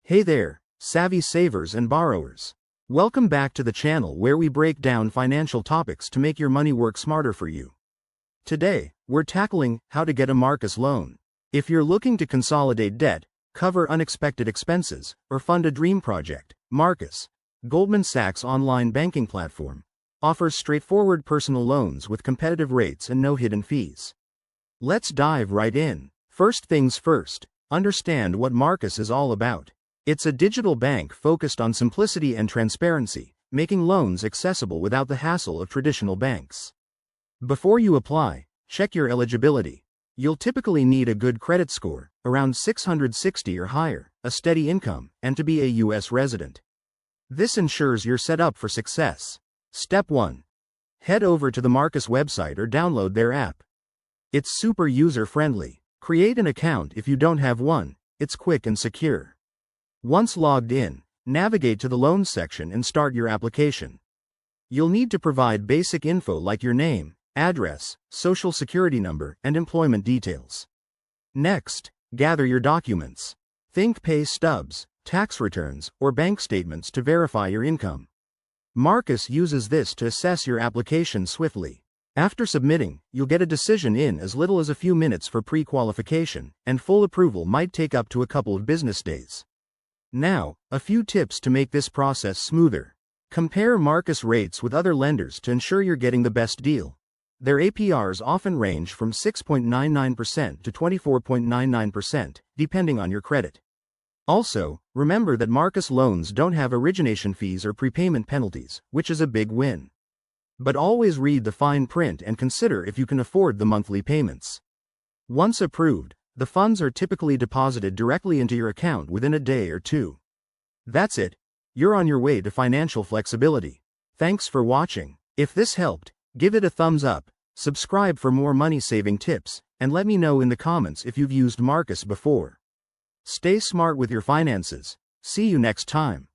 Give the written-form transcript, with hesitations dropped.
Hey there, savvy savers and borrowers. Welcome back to the channel where we break down financial topics to make your money work smarter for you. Today, we're tackling how to get a Marcus loan. If you're looking to consolidate debt, cover unexpected expenses, or fund a dream project, Marcus Goldman Sachs online banking platform offers straightforward personal loans with competitive rates and no hidden fees. Let's dive right in. First things first, understand what Marcus is all about. It's a digital bank focused on simplicity and transparency, making loans accessible without the hassle of traditional banks. Before you apply, check your eligibility. You'll typically need a good credit score, around 660 or higher, a steady income, and to be a U.S. resident. This ensures you're set up for success. Step 1. Head over to the Marcus website or download their app. It's super user-friendly. Create an account if you don't have one. It's quick and secure. Once logged in, navigate to the loans section and start your application. You'll need to provide basic info like your name, address, social security number, and employment details. Next, gather your documents. Think pay stubs, tax returns, or bank statements to verify your income. Marcus uses this to assess your application swiftly. After submitting, you'll get a decision in as little as a few minutes for pre-qualification, and full approval might take up to a couple of business days. Now, a few tips to make this process smoother. Compare Marcus rates with other lenders to ensure you're getting the best deal. Their APRs often range from 6.99% to 24.99%, depending on your credit. Also, remember that Marcus loans don't have origination fees or prepayment penalties, which is a big win. But always read the fine print and consider if you can afford the monthly payments. Once approved, the funds are typically deposited directly into your account within a day or two. That's it. You're on your way to financial flexibility. Thanks for watching. If this helped, give it a thumbs up, subscribe for more money-saving tips, and let me know in the comments if you've used Marcus before. Stay smart with your finances. See you next time.